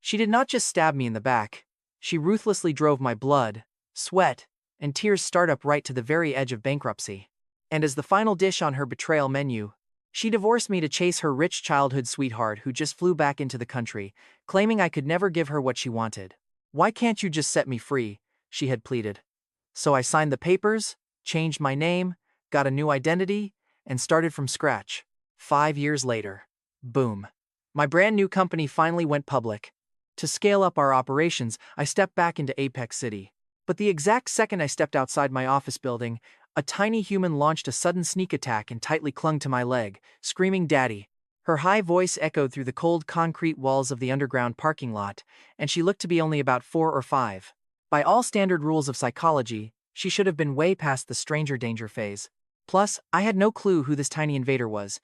She did not just stab me in the back. She ruthlessly drove my blood, sweat, and tears start up right to the very edge of bankruptcy. And as the final dish on her betrayal menu, she divorced me to chase her rich childhood sweetheart who just flew back into the country, claiming I could never give her what she wanted. "Why can't you just set me free?" she had pleaded. So I signed the papers, changed my name, got a new identity, and started from scratch. 5 years later. Boom. My brand new company finally went public. To scale up our operations, I stepped back into Apex City. But the exact second I stepped outside my office building, a tiny human launched a sudden sneak attack and tightly clung to my leg, screaming "Daddy." Her high voice echoed through the cold concrete walls of the underground parking lot, and she looked to be only about 4 or 5. By all standard rules of psychology, she should have been way past the stranger danger phase. Plus, I had no clue who this tiny invader was,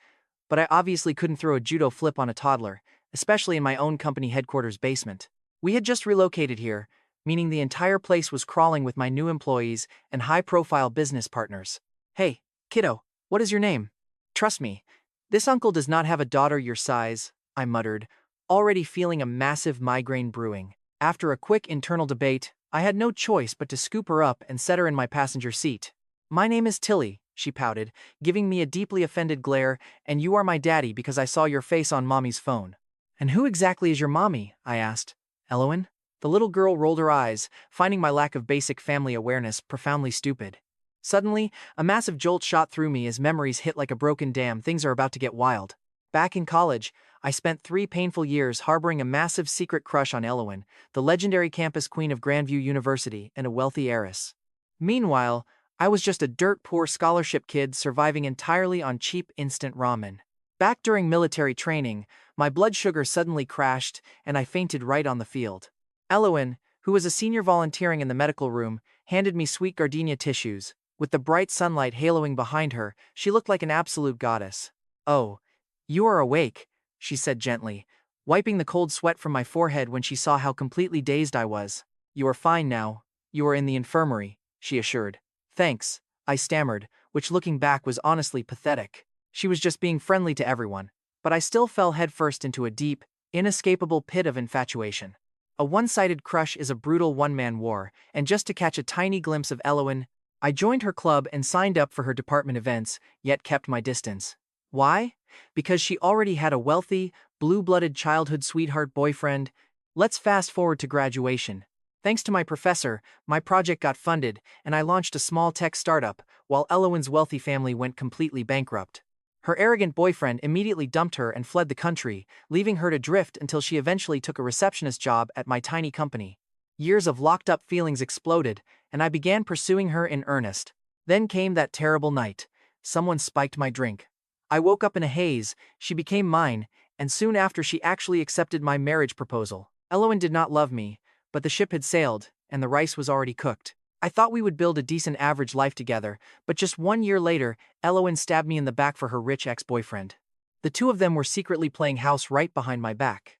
but I obviously couldn't throw a judo flip on a toddler, especially in my own company headquarters basement. We had just relocated here, meaning the entire place was crawling with my new employees and high-profile business partners. "Hey, kiddo, what is your name?" "Trust me, this uncle does not have a daughter your size," I muttered, already feeling a massive migraine brewing. After a quick internal debate, I had no choice but to scoop her up and set her in my passenger seat. "My name is Tilly," she pouted, giving me a deeply offended glare, "and you are my daddy because I saw your face on mommy's phone." "And who exactly is your mommy?" I asked. "Elowen?" The little girl rolled her eyes, finding my lack of basic family awareness profoundly stupid. Suddenly, a massive jolt shot through me as memories hit like a broken dam. Things are about to get wild. Back in college, I spent 3 painful years harboring a massive secret crush on Elowen, the legendary campus queen of Grandview University and a wealthy heiress. Meanwhile, I was just a dirt-poor scholarship kid surviving entirely on cheap instant ramen. Back during military training, my blood sugar suddenly crashed and I fainted right on the field. Elowen, who was a senior volunteering in the medical room, handed me sweet gardenia tissues. With the bright sunlight haloing behind her, she looked like an absolute goddess. "Oh, you are awake," she said gently, wiping the cold sweat from my forehead when she saw how completely dazed I was. "You are fine now. You are in the infirmary," she assured. "Thanks," I stammered, which looking back was honestly pathetic. She was just being friendly to everyone, but I still fell headfirst into a deep, inescapable pit of infatuation. A one-sided crush is a brutal one-man war, and just to catch a tiny glimpse of Elowen, I joined her club and signed up for her department events, yet kept my distance. Why? Because she already had a wealthy, blue-blooded childhood sweetheart boyfriend. Let's fast forward to graduation. Thanks to my professor, my project got funded, and I launched a small tech startup, while Elowen's wealthy family went completely bankrupt. Her arrogant boyfriend immediately dumped her and fled the country, leaving her to drift until she eventually took a receptionist job at my tiny company. Years of locked-up feelings exploded, and I began pursuing her in earnest. Then came that terrible night. Someone spiked my drink. I woke up in a haze, she became mine, and soon after she actually accepted my marriage proposal. Elowen did not love me, but the ship had sailed, and the rice was already cooked. I thought we would build a decent average life together, but just 1 year later, Elowen stabbed me in the back for her rich ex-boyfriend. The two of them were secretly playing house right behind my back.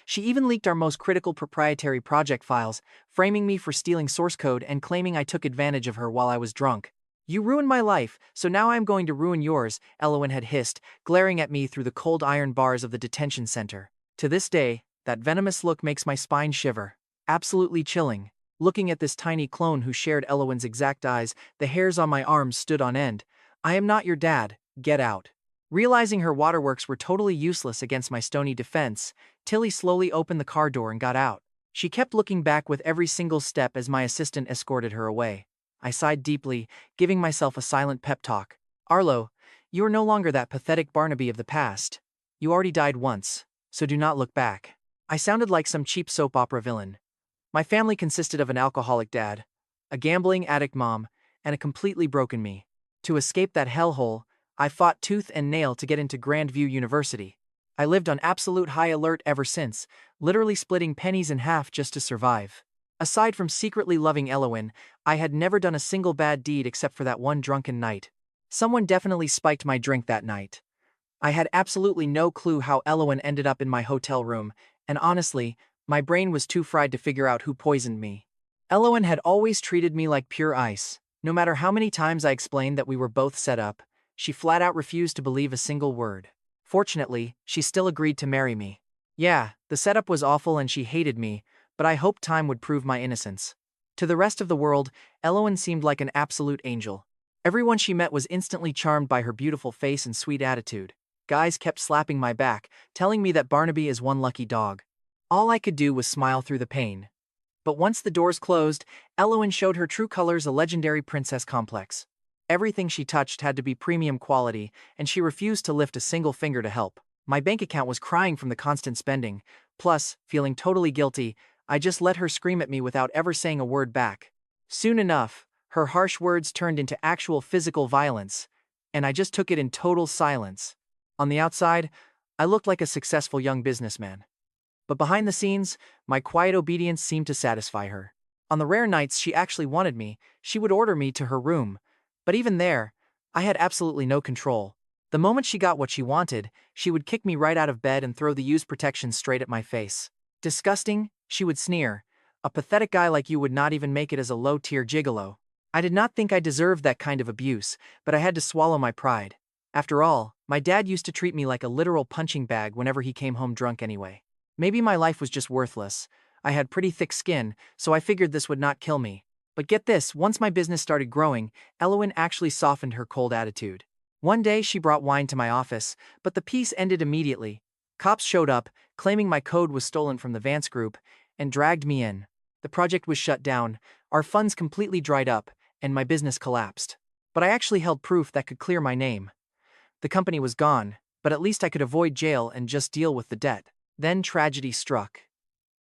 She even leaked our most critical proprietary project files, framing me for stealing source code and claiming I took advantage of her while I was drunk. "You ruined my life, so now I am going to ruin yours," Elowen had hissed, glaring at me through the cold iron bars of the detention center. To this day, that venomous look makes my spine shiver. Absolutely chilling. Looking at this tiny clone who shared Elowen's exact eyes, the hairs on my arms stood on end. "I am not your dad, get out." Realizing her waterworks were totally useless against my stony defense, Tilly slowly opened the car door and got out. She kept looking back with every single step as my assistant escorted her away. I sighed deeply, giving myself a silent pep talk. "Arlo, you are no longer that pathetic Barnaby of the past. You already died once, so do not look back." I sounded like some cheap soap opera villain. My family consisted of an alcoholic dad, a gambling addict mom, and a completely broken me. To escape that hellhole, I fought tooth and nail to get into Grandview University. I lived on absolute high alert ever since, literally splitting pennies in half just to survive. Aside from secretly loving Elowen, I had never done a single bad deed except for that one drunken night. Someone definitely spiked my drink that night. I had absolutely no clue how Elowen ended up in my hotel room, and honestly, my brain was too fried to figure out who poisoned me. Elowen had always treated me like pure ice. No matter how many times I explained that we were both set up, she flat out refused to believe a single word. Fortunately, she still agreed to marry me. Yeah, the setup was awful and she hated me, but I hoped time would prove my innocence. To the rest of the world, Elowen seemed like an absolute angel. Everyone she met was instantly charmed by her beautiful face and sweet attitude. Guys kept slapping my back, telling me that Barnaby is one lucky dog. All I could do was smile through the pain. But once the doors closed, Elowen showed her true colors, a legendary princess complex. Everything she touched had to be premium quality, and she refused to lift a single finger to help. My bank account was crying from the constant spending. Plus, feeling totally guilty, I just let her scream at me without ever saying a word back. Soon enough, her harsh words turned into actual physical violence, and I just took it in total silence. On the outside, I looked like a successful young businessman. But behind the scenes, my quiet obedience seemed to satisfy her. On the rare nights she actually wanted me, she would order me to her room. But even there, I had absolutely no control. The moment she got what she wanted, she would kick me right out of bed and throw the used protection straight at my face. Disgusting, she would sneer. A pathetic guy like you would not even make it as a low-tier gigolo. I did not think I deserved that kind of abuse, but I had to swallow my pride. After all, my dad used to treat me like a literal punching bag whenever he came home drunk anyway. Maybe my life was just worthless. I had pretty thick skin, so I figured this would not kill me. But get this, once my business started growing, Elowen actually softened her cold attitude. One day she brought wine to my office, but the peace ended immediately. Cops showed up, claiming my code was stolen from the Vance Group, and dragged me in. The project was shut down, our funds completely dried up, and my business collapsed. But I actually held proof that could clear my name. The company was gone, but at least I could avoid jail and just deal with the debt. Then tragedy struck.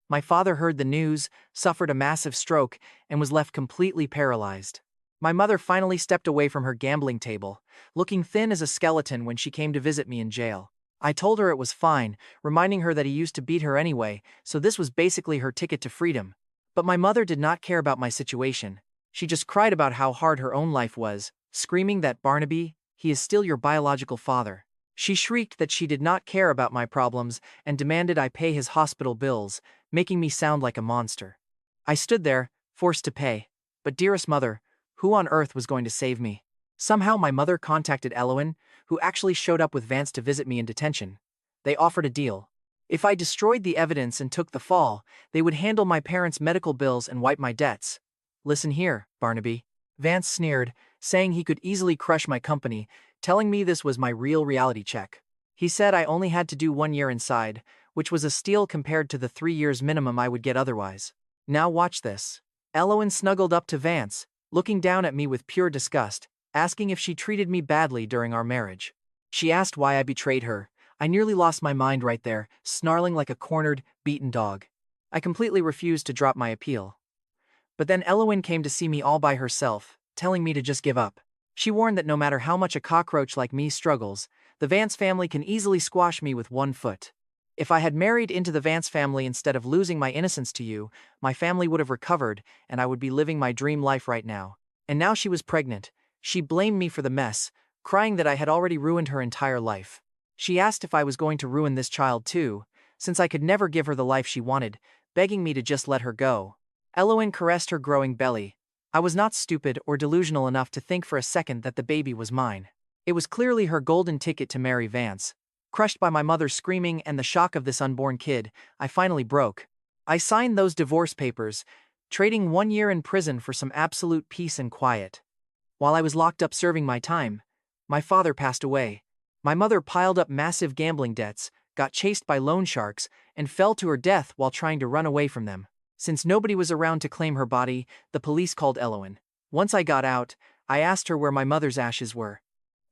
My father heard the news, suffered a massive stroke, and was left completely paralyzed. My mother finally stepped away from her gambling table, looking thin as a skeleton when she came to visit me in jail. I told her it was fine, reminding her that he used to beat her anyway, so this was basically her ticket to freedom. But my mother did not care about my situation. She just cried about how hard her own life was, screaming that Barnaby, he is still your biological father. She shrieked that she did not care about my problems and demanded I pay his hospital bills, making me sound like a monster. I stood there, forced to pay. But dearest mother, who on earth was going to save me? Somehow my mother contacted Elowen, who actually showed up with Vance to visit me in detention. They offered a deal. If I destroyed the evidence and took the fall, they would handle my parents' medical bills and wipe my debts. Listen here, Barnaby. Vance sneered, saying he could easily crush my company, telling me this was my real reality check. He said I only had to do 1 year inside, which was a steal compared to the 3 years minimum I would get otherwise. Now watch this. Elowen snuggled up to Vance, looking down at me with pure disgust, asking if she treated me badly during our marriage. She asked why I betrayed her. I nearly lost my mind right there, snarling like a cornered, beaten dog. I completely refused to drop my appeal. But then Elowen came to see me all by herself, telling me to just give up. She warned that no matter how much a cockroach like me struggles, the Vance family can easily squash me with 1 foot. If I had married into the Vance family instead of losing my innocence to you, my family would have recovered, and I would be living my dream life right now. And now she was pregnant. She blamed me for the mess, crying that I had already ruined her entire life. She asked if I was going to ruin this child too, since I could never give her the life she wanted, begging me to just let her go. Elowen caressed her growing belly. I was not stupid or delusional enough to think for a second that the baby was mine. It was clearly her golden ticket to marry Vance. Crushed by my mother's screaming and the shock of this unborn kid, I finally broke. I signed those divorce papers, trading 1 year in prison for some absolute peace and quiet. While I was locked up serving my time, my father passed away. My mother piled up massive gambling debts, got chased by loan sharks, and fell to her death while trying to run away from them. Since nobody was around to claim her body, the police called Elowen. Once I got out, I asked her where my mother's ashes were.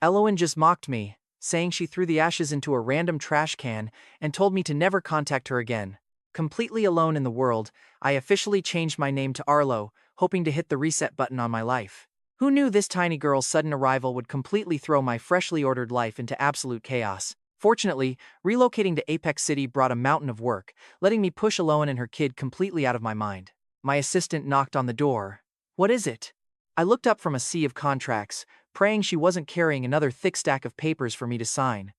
Elowen just mocked me, saying she threw the ashes into a random trash can and told me to never contact her again. Completely alone in the world, I officially changed my name to Arlo, hoping to hit the reset button on my life. Who knew this tiny girl's sudden arrival would completely throw my freshly ordered life into absolute chaos? Fortunately, relocating to Apex City brought a mountain of work, letting me push Elowen and her kid completely out of my mind. My assistant knocked on the door. What is it? I looked up from a sea of contracts, praying she wasn't carrying another thick stack of papers for me to sign.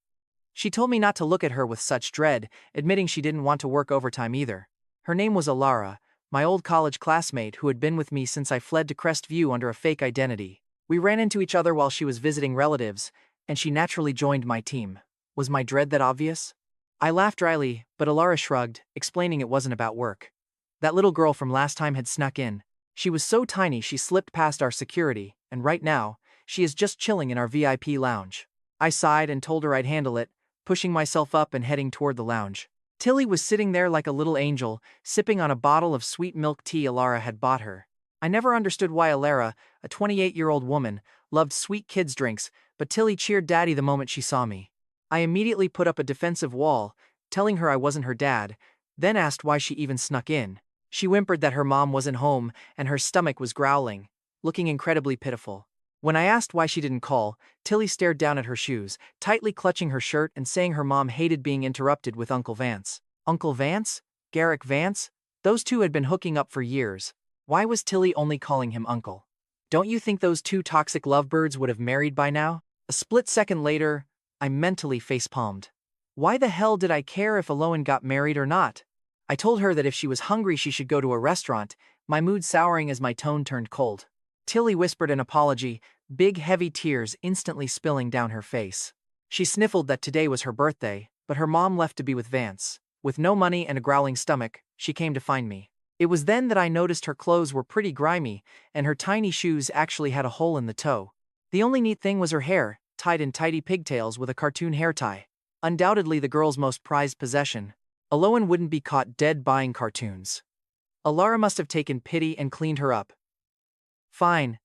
She told me not to look at her with such dread, admitting she didn't want to work overtime either. Her name was Alara, my old college classmate who had been with me since I fled to Crestview under a fake identity. We ran into each other while she was visiting relatives, and she naturally joined my team. Was my dread that obvious? I laughed dryly, but Alara shrugged, explaining it wasn't about work. That little girl from last time had snuck in. She was so tiny she slipped past our security, and right now, she is just chilling in our VIP lounge. I sighed and told her I'd handle it, pushing myself up and heading toward the lounge. Tilly was sitting there like a little angel, sipping on a bottle of sweet milk tea Alara had bought her. I never understood why Alara, a 28-year-old woman, loved sweet kids' drinks, but Tilly cheered Daddy the moment she saw me. I immediately put up a defensive wall, telling her I wasn't her dad, then asked why she even snuck in. She whimpered that her mom wasn't home and her stomach was growling, looking incredibly pitiful. When I asked why she didn't call, Tilly stared down at her shoes, tightly clutching her shirt and saying her mom hated being interrupted with Uncle Vance. Uncle Vance? Garrick Vance? Those two had been hooking up for years. Why was Tilly only calling him uncle? Don't you think those two toxic lovebirds would have married by now? A split second later, I mentally facepalmed. Why the hell did I care if Aloan got married or not? I told her that if she was hungry she should go to a restaurant, my mood souring as my tone turned cold. Tilly whispered an apology, big heavy tears instantly spilling down her face. She sniffled that today was her birthday, but her mom left to be with Vance. With no money and a growling stomach, she came to find me. It was then that I noticed her clothes were pretty grimy, and her tiny shoes actually had a hole in the toe. The only neat thing was her hair, tied in tidy pigtails with a cartoon hair tie. Undoubtedly the girl's most prized possession. Aloan wouldn't be caught dead buying cartoons. Alara must have taken pity and cleaned her up. Fine.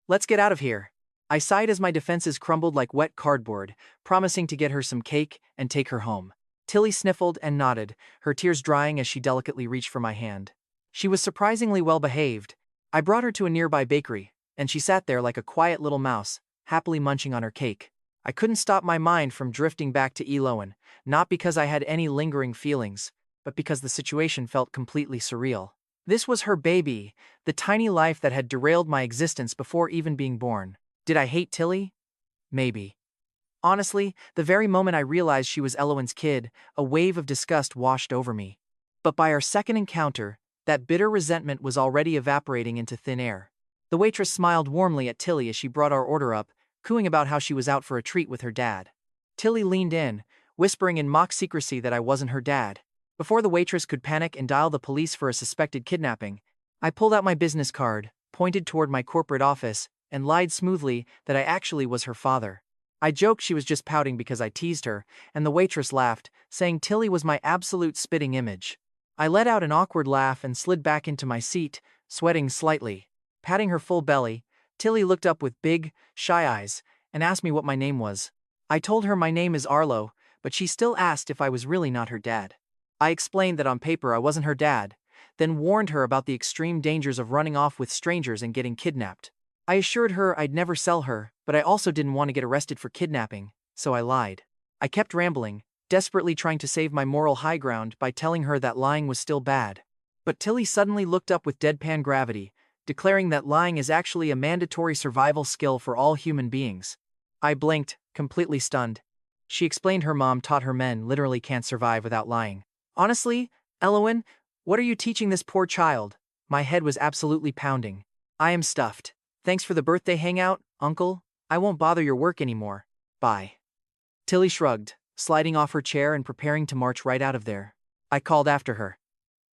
Let's get out of here. I sighed as my defenses crumbled like wet cardboard, promising to get her some cake and take her home. Tilly sniffled and nodded, her tears drying as she delicately reached for my hand. She was surprisingly well behaved. I brought her to a nearby bakery, and she sat there like a quiet little mouse, happily munching on her cake. I couldn't stop my mind from drifting back to Eloan, not because I had any lingering feelings, but because the situation felt completely surreal. This was her baby, the tiny life that had derailed my existence before even being born. Did I hate Tilly? Maybe. Honestly, the very moment I realized she was Eloan's kid, a wave of disgust washed over me. But by our second encounter, that bitter resentment was already evaporating into thin air. The waitress smiled warmly at Tilly as she brought our order up, cooing about how she was out for a treat with her dad. Tilly leaned in, whispering in mock secrecy that I wasn't her dad. Before the waitress could panic and dial the police for a suspected kidnapping, I pulled out my business card, pointed toward my corporate office, and lied smoothly that I actually was her father. I joked she was just pouting because I teased her, and the waitress laughed, saying Tilly was my absolute spitting image. I let out an awkward laugh and slid back into my seat, sweating slightly. Patting her full belly, Tilly looked up with big, shy eyes, and asked me what my name was. I told her my name is Arlo, but she still asked if I was really not her dad. I explained that on paper I wasn't her dad, then warned her about the extreme dangers of running off with strangers and getting kidnapped. I assured her I'd never sell her, but I also didn't want to get arrested for kidnapping, so I lied. I kept rambling, desperately trying to save my moral high ground by telling her that lying was still bad. But Tilly suddenly looked up with deadpan gravity, declaring that lying is actually a mandatory survival skill for all human beings. I blinked, completely stunned. She explained her mom taught her men literally can't survive without lying. Honestly, Eloan, what are you teaching this poor child? My head was absolutely pounding. I am stuffed. Thanks for the birthday hangout, Uncle. I won't bother your work anymore. Bye. Tilly shrugged, sliding off her chair and preparing to march right out of there. I called after her.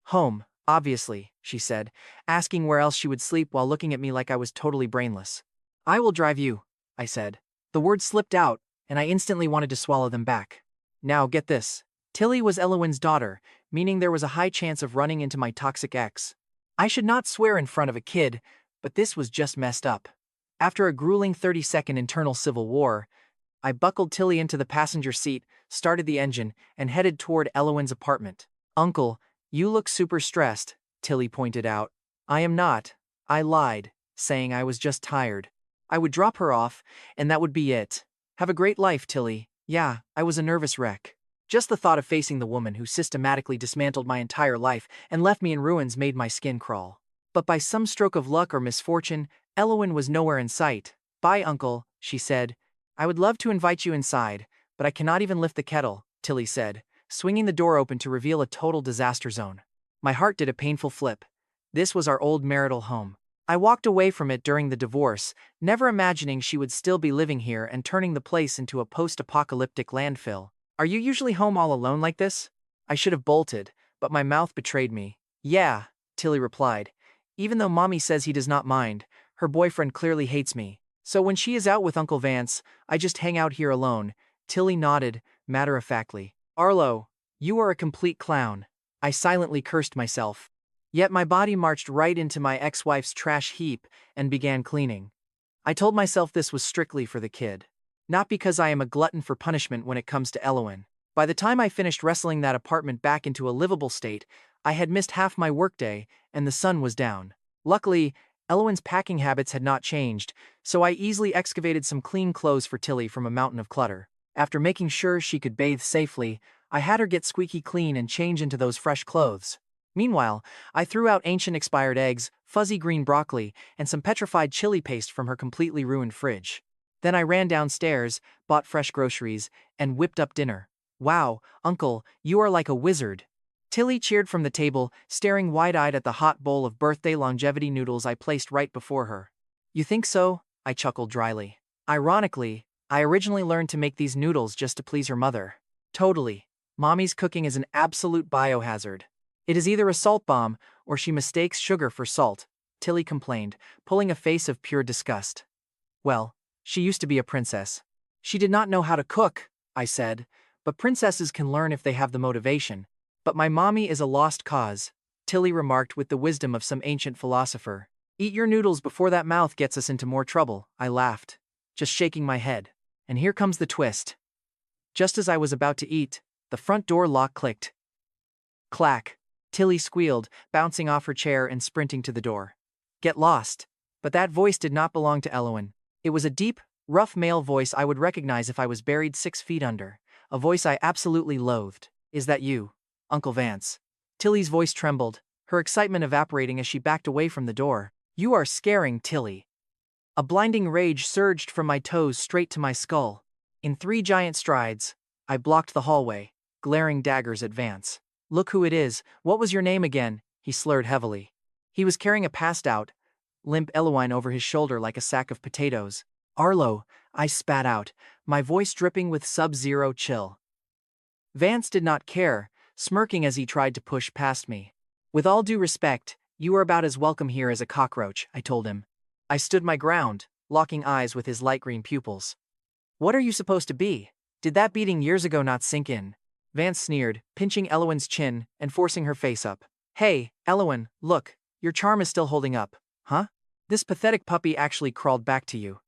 Home, obviously, she said, asking where else she would sleep while looking at me like I was totally brainless. I will drive you, I said. The words slipped out, and I instantly wanted to swallow them back. Now get this. Tilly was Eloan's daughter, meaning there was a high chance of running into my toxic ex. I should not swear in front of a kid, but this was just messed up. After a grueling 30-second internal civil war, I buckled Tilly into the passenger seat, started the engine, and headed toward Eloan's apartment. Uncle, you look super stressed, Tilly pointed out. I am not. I lied, saying I was just tired. I would drop her off, and that would be it. Have a great life, Tilly. Yeah, I was a nervous wreck. Just the thought of facing the woman who systematically dismantled my entire life and left me in ruins made my skin crawl. But by some stroke of luck or misfortune, Eloan was nowhere in sight. Bye, Uncle, she said. I would love to invite you inside, but I cannot even lift the kettle, Tilly said, swinging the door open to reveal a total disaster zone. My heart did a painful flip. This was our old marital home. I walked away from it during the divorce, never imagining she would still be living here and turning the place into a post-apocalyptic landfill. Are you usually home all alone like this? I should have bolted, but my mouth betrayed me. Yeah, Tilly replied. Even though Mommy says he does not mind, her boyfriend clearly hates me. So when she is out with Uncle Vance, I just hang out here alone. Tilly nodded, matter-of-factly. Arlo, you are a complete clown. I silently cursed myself. Yet my body marched right into my ex-wife's trash heap and began cleaning. I told myself this was strictly for the kid. Not because I am a glutton for punishment when it comes to Elowen. By the time I finished wrestling that apartment back into a livable state, I had missed half my workday, and the sun was down. Luckily, Elowen's packing habits had not changed, so I easily excavated some clean clothes for Tilly from a mountain of clutter. After making sure she could bathe safely, I had her get squeaky clean and change into those fresh clothes. Meanwhile, I threw out ancient expired eggs, fuzzy green broccoli, and some petrified chili paste from her completely ruined fridge. Then I ran downstairs, bought fresh groceries, and whipped up dinner. Wow, Uncle, you are like a wizard. Tilly cheered from the table, staring wide-eyed at the hot bowl of birthday longevity noodles I placed right before her. You think so? I chuckled dryly. Ironically, I originally learned to make these noodles just to please her mother. Totally. Mommy's cooking is an absolute biohazard. It is either a salt bomb, or she mistakes sugar for salt, Tilly complained, pulling a face of pure disgust. Well, she used to be a princess. She did not know how to cook, I said, but princesses can learn if they have the motivation. But my mommy is a lost cause, Tilly remarked with the wisdom of some ancient philosopher. Eat your noodles before that mouth gets us into more trouble, I laughed, just shaking my head. And here comes the twist. Just as I was about to eat, the front door lock clicked. Clack. Tilly squealed, bouncing off her chair and sprinting to the door. Get lost. But that voice did not belong to Elowen. It was a deep, rough male voice I would recognize if I was buried 6 feet under. A voice I absolutely loathed. Is that you, Uncle Vance? Tilly's voice trembled, her excitement evaporating as she backed away from the door. You are scaring, Tilly. A blinding rage surged from my toes straight to my skull. In 3 giant strides, I blocked the hallway, glaring daggers at Vance. Look who it is, what was your name again? He slurred heavily. He was carrying a passed-out, limp Elowen over his shoulder like a sack of potatoes. Arlo, I spat out, my voice dripping with sub-zero chill. Vance did not care, smirking as he tried to push past me. With all due respect, you are about as welcome here as a cockroach, I told him. I stood my ground, locking eyes with his light green pupils. What are you supposed to be? Did that beating years ago not sink in? Vance sneered, pinching Elowen's chin and forcing her face up. Hey, Elowen, look, your charm is still holding up. Huh? This pathetic puppy actually crawled back to you.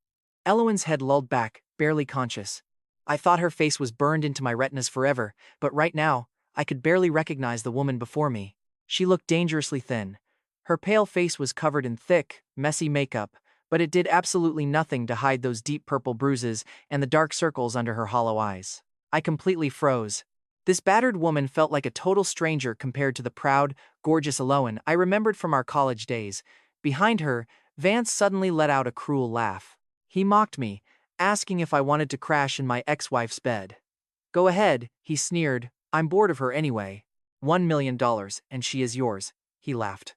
Elowen's head lolled back, barely conscious. I thought her face was burned into my retinas forever, but right now, I could barely recognize the woman before me. She looked dangerously thin. Her pale face was covered in thick, messy makeup, but it did absolutely nothing to hide those deep purple bruises and the dark circles under her hollow eyes. I completely froze. This battered woman felt like a total stranger compared to the proud, gorgeous Elowen I remembered from our college days. Behind her, Vance suddenly let out a cruel laugh. He mocked me, asking if I wanted to crash in my ex-wife's bed. Go ahead, he sneered, I'm bored of her anyway. $1 million, and she is yours, he laughed.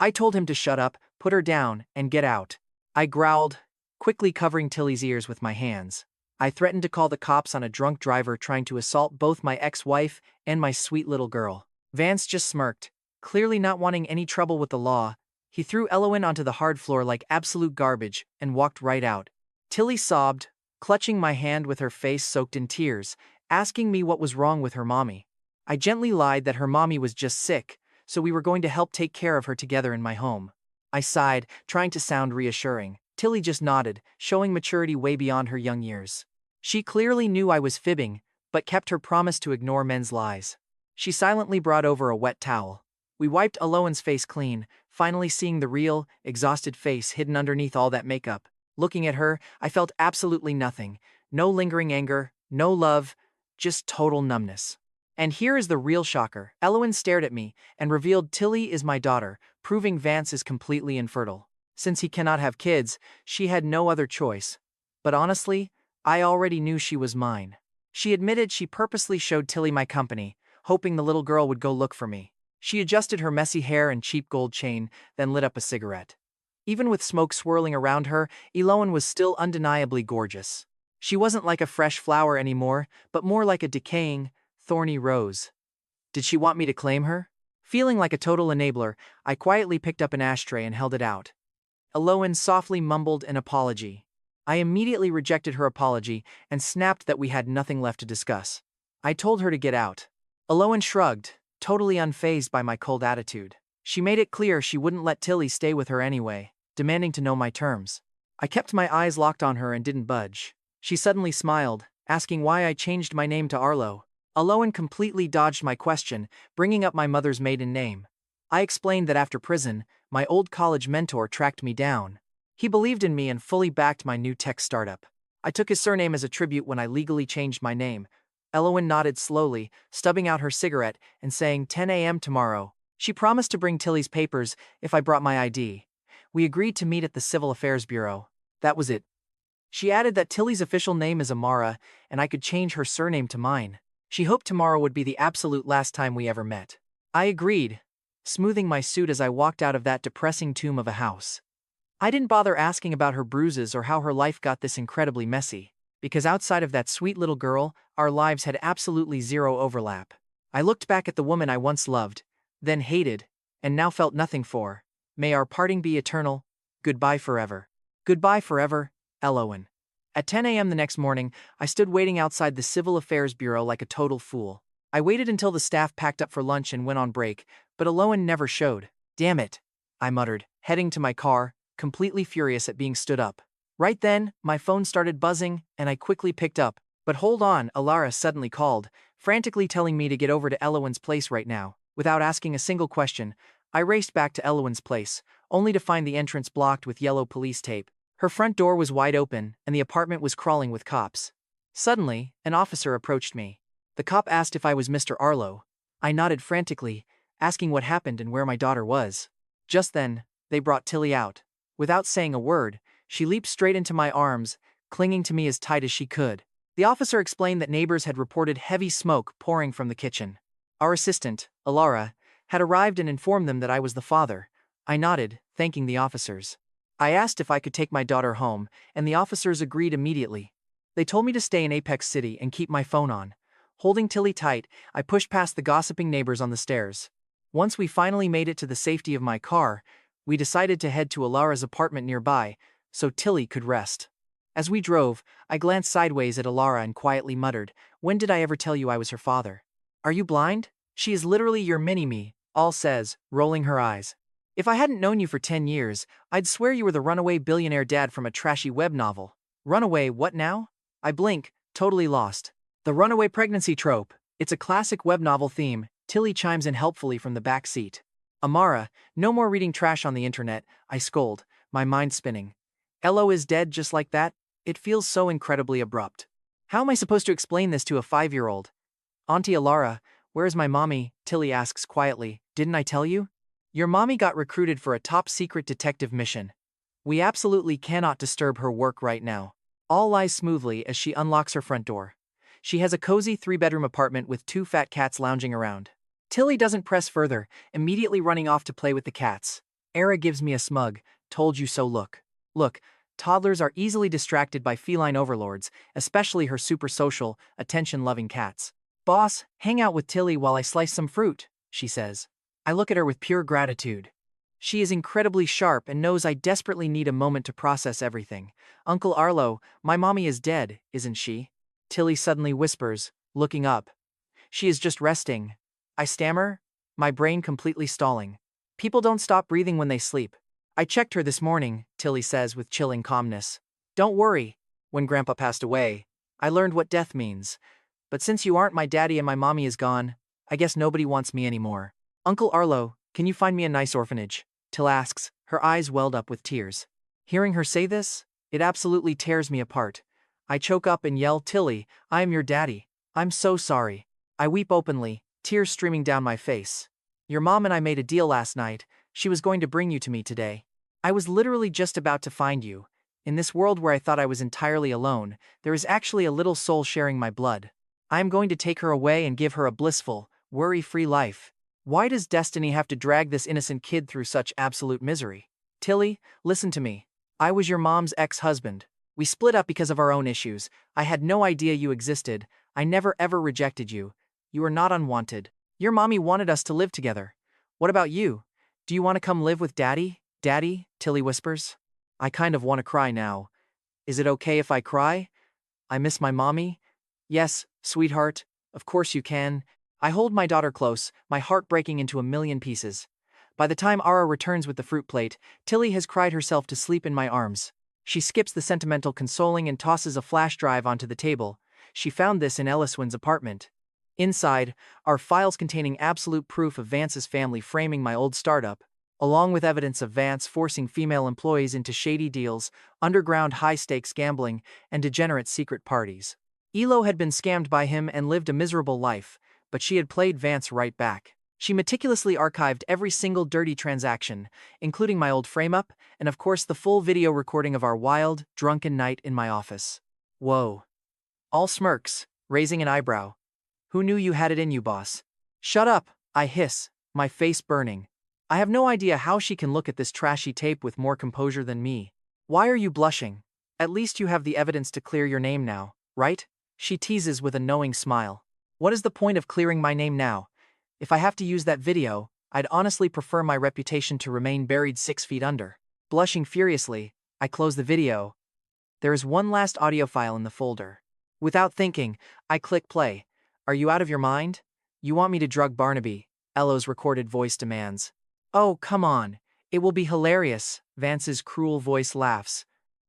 I told him to shut up, put her down, and get out. I growled, quickly covering Tilly's ears with my hands. I threatened to call the cops on a drunk driver trying to assault both my ex-wife and my sweet little girl. Vance just smirked, clearly not wanting any trouble with the law. He threw Elowen onto the hard floor like absolute garbage and walked right out. Tilly sobbed, clutching my hand with her face soaked in tears, asking me what was wrong with her mommy. I gently lied that her mommy was just sick, so we were going to help take care of her together in my home. I sighed, trying to sound reassuring. Tilly just nodded, showing maturity way beyond her young years. She clearly knew I was fibbing, but kept her promise to ignore men's lies. She silently brought over a wet towel. We wiped Elowen's face clean, finally seeing the real, exhausted face hidden underneath all that makeup. Looking at her, I felt absolutely nothing. No lingering anger, no love, just total numbness. And here is the real shocker. Elowen stared at me and revealed Tilly is my daughter, proving Vance is completely infertile. Since he cannot have kids, she had no other choice. But honestly, I already knew she was mine. She admitted she purposely showed Tilly my company, hoping the little girl would go look for me. She adjusted her messy hair and cheap gold chain, then lit up a cigarette. Even with smoke swirling around her, Elowen was still undeniably gorgeous. She wasn't like a fresh flower anymore, but more like a decaying, thorny rose. Did she want me to claim her? Feeling like a total enabler, I quietly picked up an ashtray and held it out. Aloan softly mumbled an apology. I immediately rejected her apology and snapped that we had nothing left to discuss. I told her to get out. Aloan shrugged, totally unfazed by my cold attitude. She made it clear she wouldn't let Tilly stay with her anyway, demanding to know my terms. I kept my eyes locked on her and didn't budge. She suddenly smiled, asking why I changed my name to Arlo. Aloan completely dodged my question, bringing up my mother's maiden name. I explained that after prison, my old college mentor tracked me down. He believed in me and fully backed my new tech startup. I took his surname as a tribute when I legally changed my name. Aloan nodded slowly, stubbing out her cigarette and saying 10 a.m. tomorrow. She promised to bring Tilly's papers if I brought my ID. We agreed to meet at the Civil Affairs Bureau. That was it. She added that Tilly's official name is Amara, and I could change her surname to mine. She hoped tomorrow would be the absolute last time we ever met. I agreed, smoothing my suit as I walked out of that depressing tomb of a house. I didn't bother asking about her bruises or how her life got this incredibly messy, because outside of that sweet little girl, our lives had absolutely zero overlap. I looked back at the woman I once loved, then hated, and now felt nothing for. May our parting be eternal. Goodbye forever. Goodbye forever, Aloan. At 10 a.m. the next morning, I stood waiting outside the Civil Affairs Bureau like a total fool. I waited until the staff packed up for lunch and went on break, but Aloan never showed. Damn it, I muttered, heading to my car, completely furious at being stood up. Right then, my phone started buzzing, and I quickly picked up. But hold on, Alara suddenly called, frantically telling me to get over to Eloan's place right now. Without asking a single question, I raced back to Eloan's place, only to find the entrance blocked with yellow police tape. Her front door was wide open, and the apartment was crawling with cops. Suddenly, an officer approached me. The cop asked if I was Mr. Arlo. I nodded frantically, asking what happened and where my daughter was. Just then, they brought Tilly out. Without saying a word, she leaped straight into my arms, clinging to me as tight as she could. The officer explained that neighbors had reported heavy smoke pouring from the kitchen. Our assistant, Alara, had arrived and informed them that I was the father. I nodded, thanking the officers. I asked if I could take my daughter home, and the officers agreed immediately. They told me to stay in Apex City and keep my phone on. Holding Tilly tight, I pushed past the gossiping neighbors on the stairs. Once we finally made it to the safety of my car, we decided to head to Alara's apartment nearby, so Tilly could rest. As we drove, I glanced sideways at Alara and quietly muttered, "When did I ever tell you I was her father? Are you blind? She is literally your mini-me," Al says, rolling her eyes. "If I hadn't known you for 10 years, I'd swear you were the runaway billionaire dad from a trashy web novel." Runaway what now? I blink, totally lost. The runaway pregnancy trope. It's a classic web novel theme. Tilly chimes in helpfully from the back seat. Amara, no more reading trash on the internet, I scold, my mind spinning. Elo is dead just like that? It feels so incredibly abrupt. How am I supposed to explain this to a 5-year-old? Auntie Alara, where's my mommy? Tilly asks quietly. Didn't I tell you? Your mommy got recruited for a top-secret detective mission. We absolutely cannot disturb her work right now. All lies smoothly as she unlocks her front door. She has a cozy 3-bedroom apartment with 2 fat cats lounging around. Tilly doesn't press further, immediately running off to play with the cats. Era gives me a smug, told you so look. Look, toddlers are easily distracted by feline overlords, especially her super social, attention-loving cats. Boss, hang out with Tilly while I slice some fruit, she says. I look at her with pure gratitude. She is incredibly sharp and knows I desperately need a moment to process everything. Uncle Arlo, my mommy is dead, isn't she? Tilly suddenly whispers, looking up. She is just resting. I stammer, my brain completely stalling. People don't stop breathing when they sleep. I checked her this morning, Tilly says with chilling calmness. Don't worry. When Grandpa passed away, I learned what death means. But since you aren't my daddy and my mommy is gone, I guess nobody wants me anymore. Uncle Arlo, can you find me a nice orphanage? Till asks, her eyes welled up with tears. Hearing her say this, it absolutely tears me apart. I choke up and yell, Tilly, I am your daddy. I'm so sorry. I weep openly, tears streaming down my face. Your mom and I made a deal last night. She was going to bring you to me today. I was literally just about to find you. In this world where I thought I was entirely alone, there is actually a little soul sharing my blood. I am going to take her away and give her a blissful, worry-free life. Why does destiny have to drag this innocent kid through such absolute misery? Tilly, listen to me. I was your mom's ex-husband. We split up because of our own issues. I had no idea you existed. I never ever rejected you. You are not unwanted. Your mommy wanted us to live together. What about you? Do you want to come live with Daddy? Daddy, Tilly whispers. I kind of want to cry now. Is it okay if I cry? I miss my mommy. Yes, sweetheart, of course you can. I hold my daughter close, my heart breaking into a million pieces. By the time Ara returns with the fruit plate, Tilly has cried herself to sleep in my arms. She skips the sentimental consoling and tosses a flash drive onto the table. She found this in Elliswin's apartment. Inside are files containing absolute proof of Vance's family framing my old startup, along with evidence of Vance forcing female employees into shady deals, underground high-stakes gambling, and degenerate secret parties. Elo had been scammed by him and lived a miserable life, but she had played Vance right back. She meticulously archived every single dirty transaction, including my old frame-up, and of course the full video recording of our wild, drunken night in my office. Whoa. All smirks, raising an eyebrow. Who knew you had it in you, boss? Shut up, I hiss, my face burning. I have no idea how she can look at this trashy tape with more composure than me. Why are you blushing? At least you have the evidence to clear your name now, right? She teases with a knowing smile. What is the point of clearing my name now? If I have to use that video, I'd honestly prefer my reputation to remain buried 6 feet under. Blushing furiously, I close the video. There is one last audio file in the folder. Without thinking, I click play. Are you out of your mind? You want me to drug Barnaby? Ello's recorded voice demands. Oh, come on. It will be hilarious, Vance's cruel voice laughs.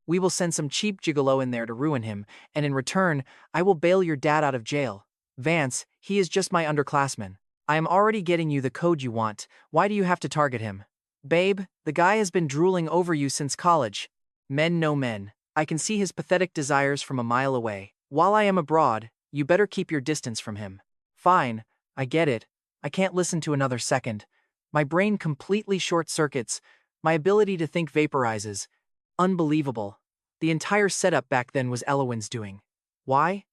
We will send some cheap gigolo in there to ruin him, and in return, I will bail your dad out of jail. Vance, he is just my underclassman. I am already getting you the code you want. Why do you have to target him? Babe, the guy has been drooling over you since college. Men know men. I can see his pathetic desires from a mile away. While I am abroad, you better keep your distance from him. Fine, I get it. I can't listen to another second. My brain completely short-circuits. My ability to think vaporizes. Unbelievable. The entire setup back then was Elowin's doing. Why?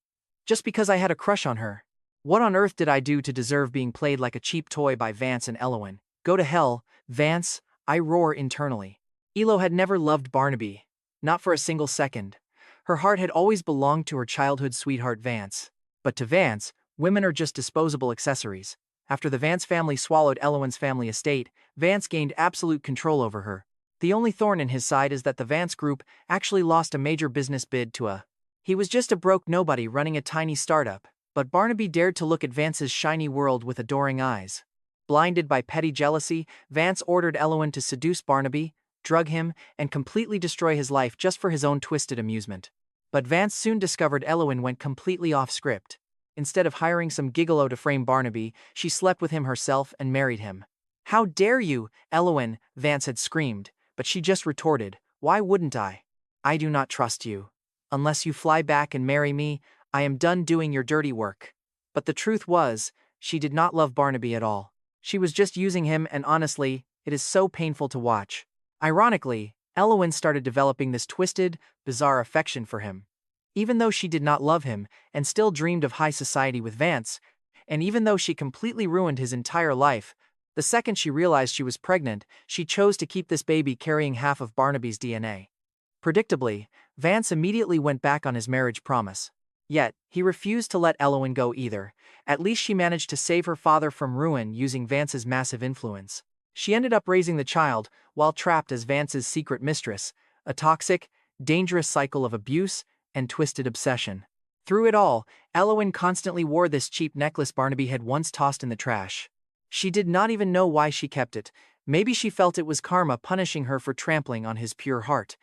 Just because I had a crush on her. What on earth did I do to deserve being played like a cheap toy by Vance and Elowin? Go to hell, Vance, I roar internally. Elo had never loved Barnaby. Not for a single second. Her heart had always belonged to her childhood sweetheart Vance. But to Vance, women are just disposable accessories. After the Vance family swallowed Elowin's family estate, Vance gained absolute control over her. The only thorn in his side is that the Vance group actually lost a major business bid to a... He was just a broke nobody running a tiny startup. But Barnaby dared to look at Vance's shiny world with adoring eyes. Blinded by petty jealousy, Vance ordered Elowin to seduce Barnaby, drug him, and completely destroy his life just for his own twisted amusement. But Vance soon discovered Elowin went completely off script. Instead of hiring some gigolo to frame Barnaby, she slept with him herself and married him. How dare you, Elowin, Vance had screamed, but she just retorted, why wouldn't I? I do not trust you. Unless you fly back and marry me, I am done doing your dirty work. But the truth was, she did not love Barnaby at all. She was just using him, and honestly, it is so painful to watch. Ironically, Elowin started developing this twisted, bizarre affection for him. Even though she did not love him, and still dreamed of high society with Vance, and even though she completely ruined his entire life, the second she realized she was pregnant, she chose to keep this baby carrying half of Barnaby's DNA. Predictably, Vance immediately went back on his marriage promise. Yet, he refused to let Elowin go either. At least she managed to save her father from ruin using Vance's massive influence. She ended up raising the child, while trapped as Vance's secret mistress, a toxic, dangerous cycle of abuse and twisted obsession. Through it all, Elowin constantly wore this cheap necklace Barnaby had once tossed in the trash. She did not even know why she kept it. Maybe she felt it was karma punishing her for trampling on his pure heart.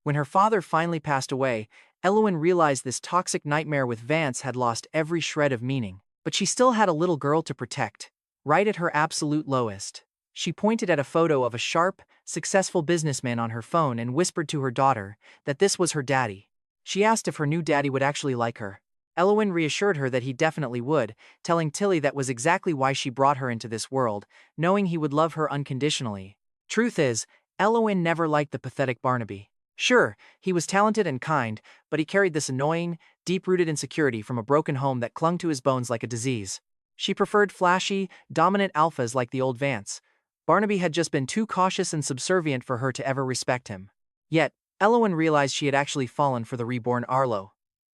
When her father finally passed away, Elowin realized this toxic nightmare with Vance had lost every shred of meaning. But she still had a little girl to protect. Right at her absolute lowest. She pointed at a photo of a sharp, successful businessman on her phone and whispered to her daughter that this was her daddy. She asked if her new daddy would actually like her. Elowin reassured her that he definitely would, telling Tilly that was exactly why she brought her into this world, knowing he would love her unconditionally. Truth is, Elowin never liked the pathetic Barnaby. Sure, he was talented and kind, but he carried this annoying, deep-rooted insecurity from a broken home that clung to his bones like a disease. She preferred flashy, dominant alphas like the old Vance. Barnaby had just been too cautious and subservient for her to ever respect him. Yet, Elowen realized she had actually fallen for the reborn Arlo.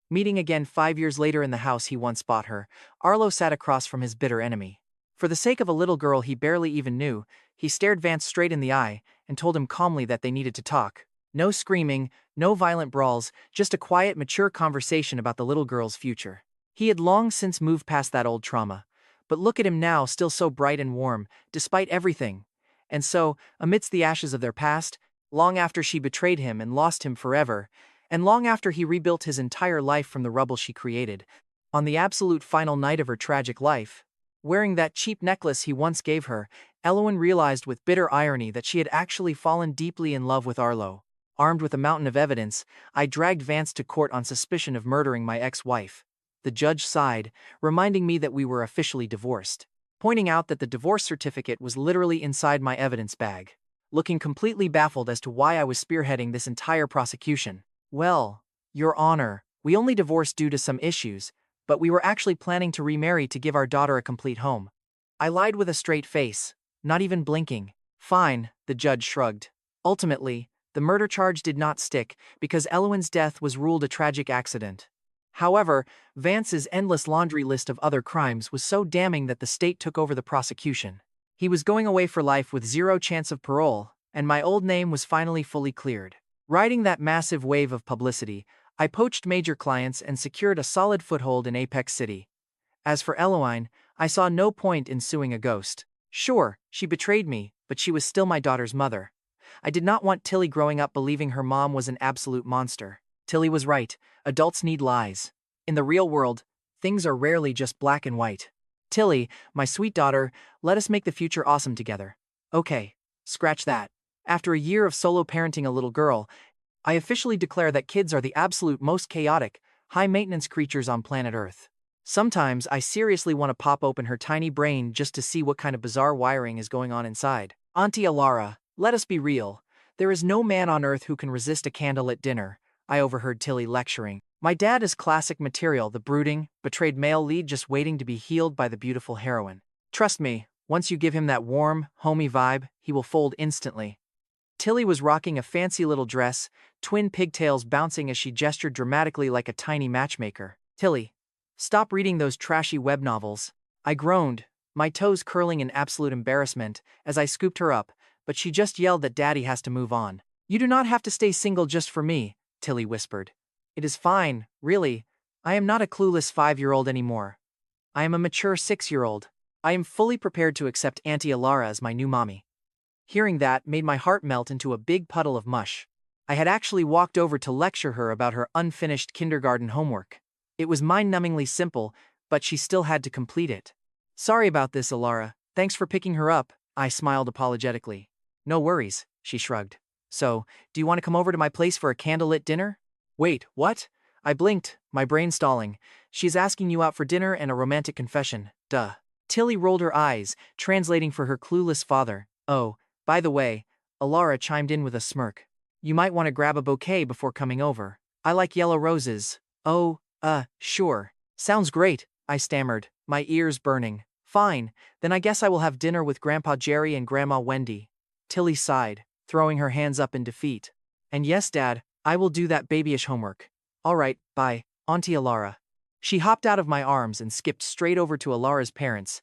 Meeting again 5 years later in the house he once bought her, Arlo sat across from his bitter enemy. For the sake of a little girl he barely even knew, he stared Vance straight in the eye and told him calmly that they needed to talk. No screaming, no violent brawls, just a quiet, mature conversation about the little girl's future. He had long since moved past that old trauma. But look at him now, still so bright and warm, despite everything. And so, amidst the ashes of their past, long after she betrayed him and lost him forever, and long after he rebuilt his entire life from the rubble she created, on the absolute final night of her tragic life, wearing that cheap necklace he once gave her, Elowen realized with bitter irony that she had actually fallen deeply in love with Arlo. Armed with a mountain of evidence, I dragged Vance to court on suspicion of murdering my ex-wife. The judge sighed, reminding me that we were officially divorced, pointing out that the divorce certificate was literally inside my evidence bag. Looking completely baffled as to why I was spearheading this entire prosecution. Well, Your Honor, we only divorced due to some issues, but we were actually planning to remarry to give our daughter a complete home. I lied with a straight face, not even blinking. Fine, the judge shrugged. Ultimately, the murder charge did not stick because Elowen's death was ruled a tragic accident. However, Vance's endless laundry list of other crimes was so damning that the state took over the prosecution. He was going away for life with zero chance of parole, and my old name was finally fully cleared. Riding that massive wave of publicity, I poached major clients and secured a solid foothold in Apex City. As for Elowen, I saw no point in suing a ghost. Sure, she betrayed me, but she was still my daughter's mother. I did not want Tilly growing up believing her mom was an absolute monster. Tilly was right, adults need lies. In the real world, things are rarely just black and white. Tilly, my sweet daughter, let us make the future awesome together. Okay, scratch that. After a year of solo parenting a little girl, I officially declare that kids are the absolute most chaotic, high-maintenance creatures on planet Earth. Sometimes I seriously want to pop open her tiny brain just to see what kind of bizarre wiring is going on inside. Auntie Alara, let us be real. There is no man on Earth who can resist a candlelit dinner, I overheard Tilly lecturing. My dad is classic material, the brooding, betrayed male lead just waiting to be healed by the beautiful heroine. Trust me, once you give him that warm, homey vibe, he will fold instantly. Tilly was rocking a fancy little dress, twin pigtails bouncing as she gestured dramatically like a tiny matchmaker. Tilly, stop reading those trashy web novels. I groaned, my toes curling in absolute embarrassment as I scooped her up, but she just yelled that Daddy has to move on. You do not have to stay single just for me, Tilly whispered. It is fine, really. I am not a clueless 5-year-old anymore. I am a mature 6-year-old. I am fully prepared to accept Auntie Alara as my new mommy. Hearing that made my heart melt into a big puddle of mush. I had actually walked over to lecture her about her unfinished kindergarten homework. It was mind-numbingly simple, but she still had to complete it. Sorry about this, Alara. Thanks for picking her up, I smiled apologetically. No worries, she shrugged. So, do you want to come over to my place for a candlelit dinner? Wait, what? I blinked, my brain stalling. She's asking you out for dinner and a romantic confession, duh. Tilly rolled her eyes, translating for her clueless father. Oh, by the way, Alara chimed in with a smirk. You might want to grab a bouquet before coming over. I like yellow roses. Oh, sure. Sounds great, I stammered, my ears burning. Fine, then I guess I will have dinner with Grandpa Jerry and Grandma Wendy. Tilly sighed, throwing her hands up in defeat. And yes, Dad, I will do that babyish homework. All right, bye, Auntie Alara. She hopped out of my arms and skipped straight over to Alara's parents.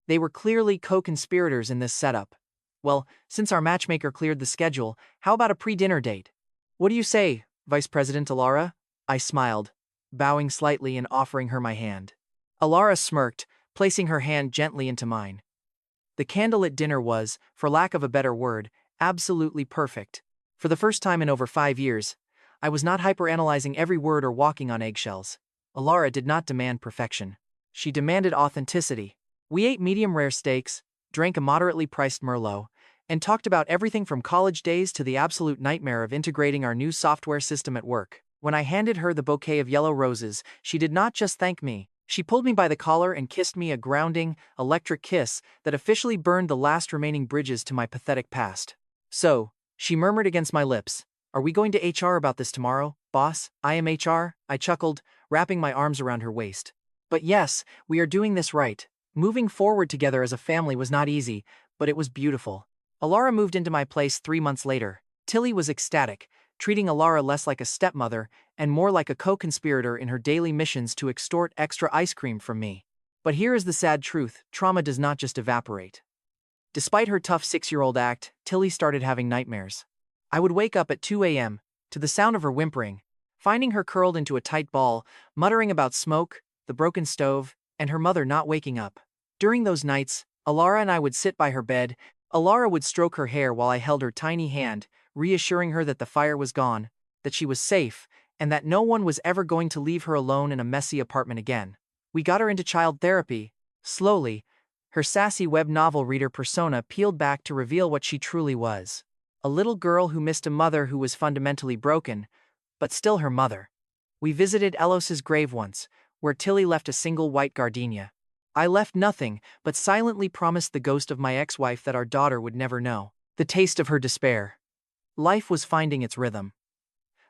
They were clearly co-conspirators in this setup. Well, since our matchmaker cleared the schedule, how about a pre-dinner date? What do you say, Vice President Alara? I smiled, bowing slightly and offering her my hand. Alara smirked, placing her hand gently into mine. The candlelit dinner was, for lack of a better word, absolutely perfect. For the first time in over 5 years, I was not hyperanalyzing every word or walking on eggshells. Alara did not demand perfection. She demanded authenticity. We ate medium-rare steaks, drank a moderately priced Merlot, and talked about everything from college days to the absolute nightmare of integrating our new software system at work. When I handed her the bouquet of yellow roses, she did not just thank me. She pulled me by the collar and kissed me a grounding, electric kiss that officially burned the last remaining bridges to my pathetic past. So, she murmured against my lips, are we going to HR about this tomorrow, boss? I am HR, I chuckled, wrapping my arms around her waist. But yes, we are doing this right. Moving forward together as a family was not easy, but it was beautiful. Alara moved into my place 3 months later. Tilly was ecstatic, treating Alara less like a stepmother and more like a co-conspirator in her daily missions to extort extra ice cream from me. But here is the sad truth: trauma does not just evaporate. Despite her tough 6-year-old act, Tilly started having nightmares. I would wake up at 2 a.m. to the sound of her whimpering, finding her curled into a tight ball, muttering about smoke, the broken stove, and her mother not waking up. During those nights, Alara and I would sit by her bed. Alara would stroke her hair while I held her tiny hand, reassuring her that the fire was gone, that she was safe, and that no one was ever going to leave her alone in a messy apartment again. We got her into child therapy. Slowly, her sassy web novel reader persona peeled back to reveal what she truly was: a little girl who missed a mother who was fundamentally broken, but still her mother. We visited Elos's grave once, where Tilly left a single white gardenia. I left nothing, but silently promised the ghost of my ex-wife that our daughter would never know the taste of her despair. Life was finding its rhythm.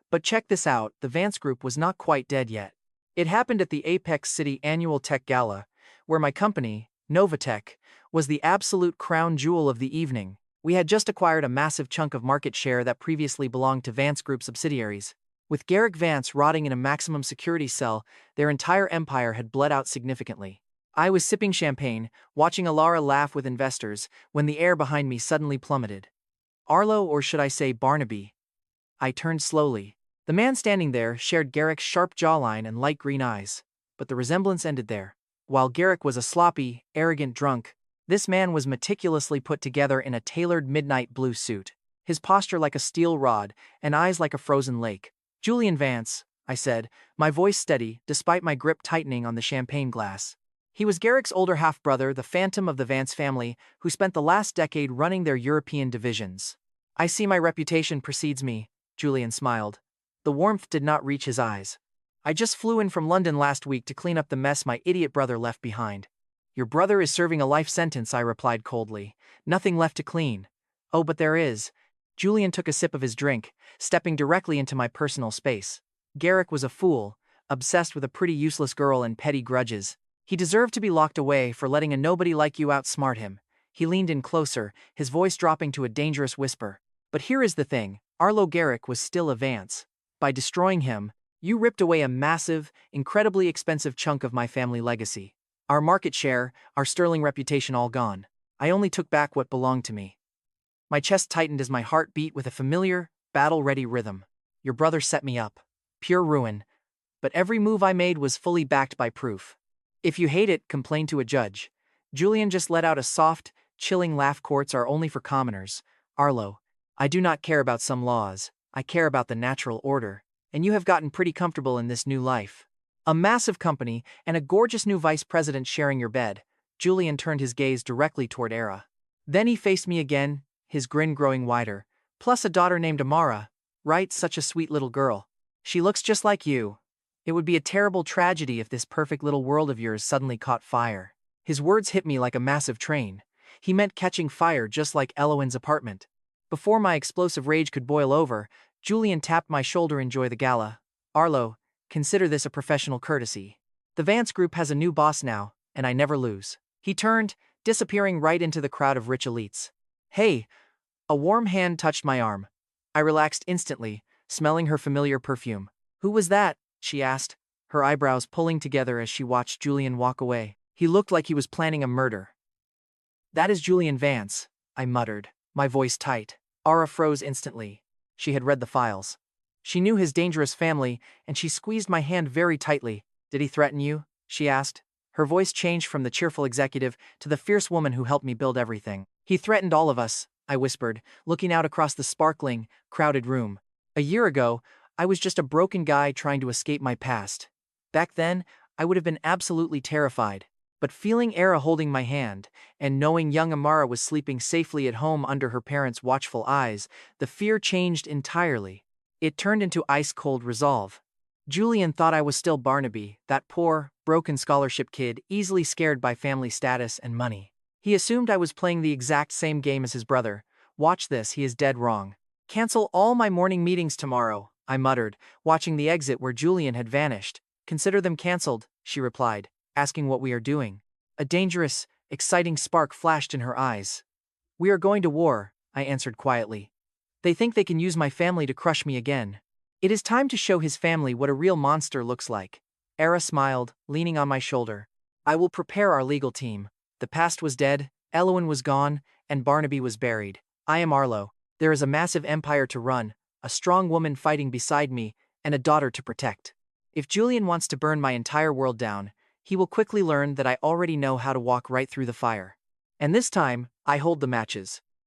But check this out: the Vance Group was not quite dead yet. It happened at the Apex City Annual Tech Gala, where my company, Novatech, was the absolute crown jewel of the evening. We had just acquired a massive chunk of market share that previously belonged to Vance Group subsidiaries. With Garrick Vance rotting in a maximum security cell, their entire empire had bled out significantly. I was sipping champagne, watching Alara laugh with investors, when the air behind me suddenly plummeted. Arlo, or should I say Barnaby? I turned slowly. The man standing there shared Garrick's sharp jawline and light green eyes, but the resemblance ended there. While Garrick was a sloppy, arrogant drunk, this man was meticulously put together in a tailored midnight blue suit, his posture like a steel rod, and eyes like a frozen lake. "Julian Vance," I said, my voice steady despite my grip tightening on the champagne glass. He was Garrick's older half-brother, the phantom of the Vance family, who spent the last decade running their European divisions. "I see my reputation precedes me," Julian smiled. The warmth did not reach his eyes. "I just flew in from London last week to clean up the mess my idiot brother left behind." "Your brother is serving a life sentence," I replied coldly. "Nothing left to clean." "Oh, but there is." Julian took a sip of his drink, stepping directly into my personal space. "Garrick was a fool, obsessed with a pretty useless girl and petty grudges. He deserved to be locked away for letting a nobody like you outsmart him." He leaned in closer, his voice dropping to a dangerous whisper. "But here is the thing: Arlo Garrick was still a Vance. By destroying him, you ripped away a massive, incredibly expensive chunk of my family legacy. Our market share, our sterling reputation, all gone. I only took back what belonged to me." My chest tightened as my heart beat with a familiar, battle-ready rhythm. "Your brother set me up. Pure ruin. But every move I made was fully backed by proof. If you hate it, complain to a judge." Julian just let out a soft, chilling laugh. "Courts are only for commoners, Arlo. I do not care about some laws. I care about the natural order. And you have gotten pretty comfortable in this new life. A massive company and a gorgeous new vice president sharing your bed." Julian turned his gaze directly toward Era. Then he faced me again, his grin growing wider. "Plus a daughter named Amara, right? Such a sweet little girl. She looks just like you. It would be a terrible tragedy if this perfect little world of yours suddenly caught fire." His words hit me like a massive train. He meant catching fire just like Eloin's apartment. Before my explosive rage could boil over, Julian tapped my shoulder. "Enjoy the gala. Arlo, consider this a professional courtesy. The Vance Group has a new boss now, and I never lose." He turned, disappearing right into the crowd of rich elites. "Hey!" A warm hand touched my arm. I relaxed instantly, smelling her familiar perfume. "Who was that?" she asked, her eyebrows pulling together as she watched Julian walk away. He looked like he was planning a murder. "That is Julian Vance," I muttered, my voice tight. Ara froze instantly. She had read the files. She knew his dangerous family, and she squeezed my hand very tightly. "Did he threaten you?" she asked. Her voice changed from the cheerful executive to the fierce woman who helped me build everything. "He threatened all of us," I whispered, looking out across the sparkling, crowded room. "A year ago, I was just a broken guy trying to escape my past. Back then, I would have been absolutely terrified. But feeling Era holding my hand, and knowing young Amara was sleeping safely at home under her parents' watchful eyes, the fear changed entirely. It turned into ice-cold resolve. Julian thought I was still Barnaby, that poor, broken scholarship kid, easily scared by family status and money. He assumed I was playing the exact same game as his brother. Watch this, he is dead wrong. "Cancel all my morning meetings tomorrow," I muttered, watching the exit where Julian had vanished. "Consider them cancelled," she replied, asking what we are doing. A dangerous, exciting spark flashed in her eyes. "We are going to war," I answered quietly. They think they can use my family to crush me again. It is time to show his family what a real monster looks like. Era smiled, leaning on my shoulder. I will prepare our legal team. The past was dead, Elowen was gone, and Barnaby was buried. I am Arlo. There is a massive empire to run, a strong woman fighting beside me, and a daughter to protect. If Julian wants to burn my entire world down, he will quickly learn that I already know how to walk right through the fire. And this time, I hold the matches.